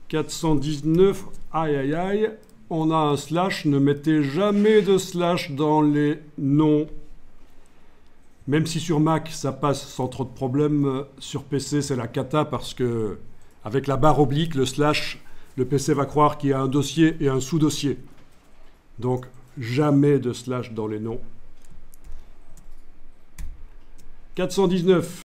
419, aïe aïe aïe, on a un slash, ne mettez jamais de slash dans les noms. Même si sur Mac, ça passe sans trop de problèmes, sur PC, c'est la cata parce que, avec la barre oblique, le slash, le PC va croire qu'il y a un dossier et un sous-dossier. Donc, jamais de slash dans les noms. 419.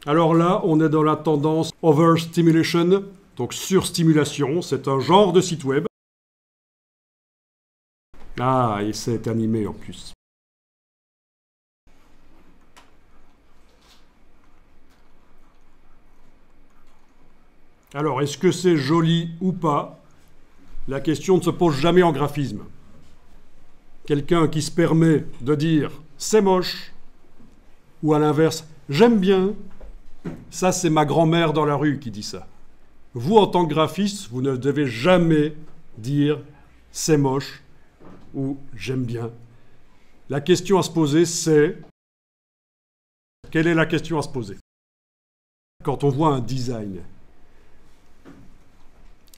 Alors là, on est dans la tendance overstimulation, donc surstimulation. C'est un genre de site web. Ah, et c'est animé en plus. Alors, est-ce que c'est joli ou pas? La question ne se pose jamais en graphisme. Quelqu'un qui se permet de dire « c'est moche » ou à l'inverse « j'aime bien », ça c'est ma grand-mère dans la rue qui dit ça. Vous, en tant que graphiste, vous ne devez jamais dire « c'est moche » ou « j'aime bien ». La question à se poser, c'est... Quelle est la question à se poser? Quand on voit un design,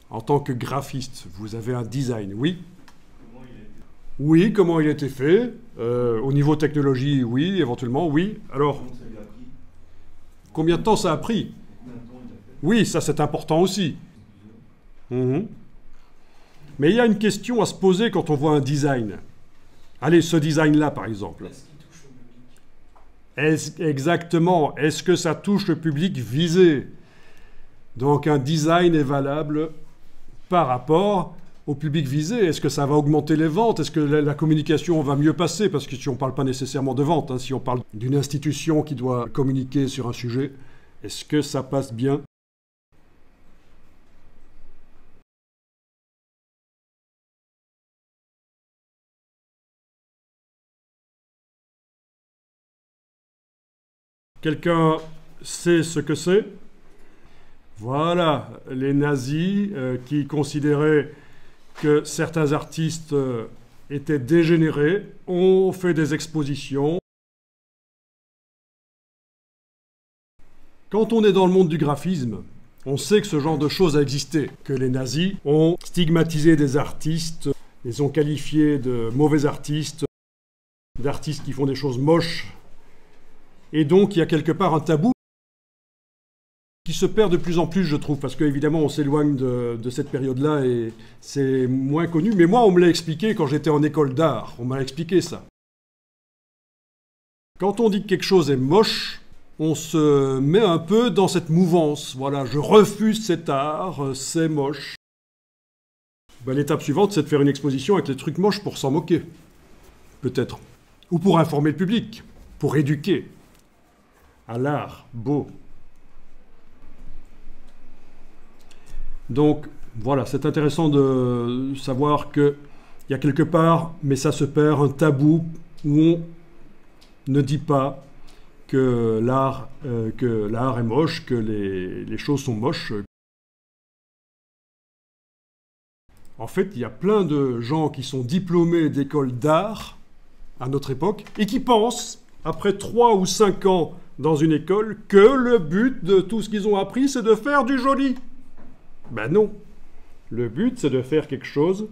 en tant que graphiste, vous avez un design, oui? Oui, comment il a été fait? Au niveau technologie, oui, éventuellement, oui. Alors, combien de temps ça a pris? Oui, ça c'est important aussi. Mais il y a une question à se poser quand on voit un design. Allez, ce design-là, par exemple. Est-ce qu'il touche au public? Exactement. Est-ce que ça touche le public visé? Donc, un design est valable par rapport au public visé. Est-ce que ça va augmenter les ventes? Est-ce que la communication va mieux passer? Parce que si on ne parle pas nécessairement de vente, hein, si on parle d'une institution qui doit communiquer sur un sujet, est-ce que ça passe bien? Quelqu'un sait ce que c'est? Voilà, les nazis qui considéraient que certains artistes étaient dégénérés ont fait des expositions. Quand on est dans le monde du graphisme, on sait que ce genre de choses a existé, que les nazis ont stigmatisé des artistes, les ont qualifiés de mauvais artistes, d'artistes qui font des choses moches. Et donc, il y a quelque part un tabou qui se perd de plus en plus, je trouve, parce qu'évidemment, on s'éloigne de cette période-là et c'est moins connu. Mais moi, on me l'a expliqué quand j'étais en école d'art. On m'a expliqué ça. Quand on dit que quelque chose est moche, on se met un peu dans cette mouvance. Voilà, je refuse cet art, c'est moche. Ben, l'étape suivante, c'est de faire une exposition avec les trucs moches pour s'en moquer. Peut-être. Ou pour informer le public, pour éduquer à l'art beau. Donc, voilà, c'est intéressant de savoir qu'il y a quelque part, mais ça se perd, un tabou où on ne dit pas que l'art est moche, que les choses sont moches. En fait, il y a plein de gens qui sont diplômés d'écoles d'art à notre époque et qui pensent, après 3 ou 5 ans dans une école, que le but de tout ce qu'ils ont appris, c'est de faire du joli. Ben non. Le but, c'est de faire quelque chose,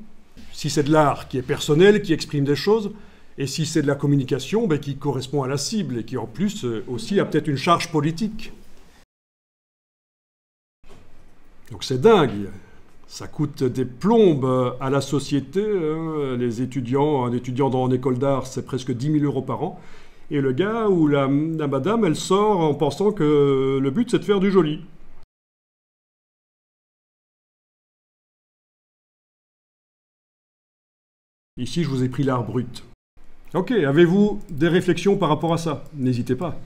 si c'est de l'art qui est personnel, qui exprime des choses, et si c'est de la communication, ben, qui correspond à la cible, et qui en plus aussi a peut-être une charge politique. Donc c'est dingue. Ça coûte des plombes à la société. Hein. Les étudiants, un étudiant dans une école d'art, c'est presque 10 000 € par an. Et le gars ou la madame, elle sort en pensant que le but, c'est de faire du joli. Ici, je vous ai pris l'art brut. Ok, avez-vous des réflexions par rapport à ça? N'hésitez pas.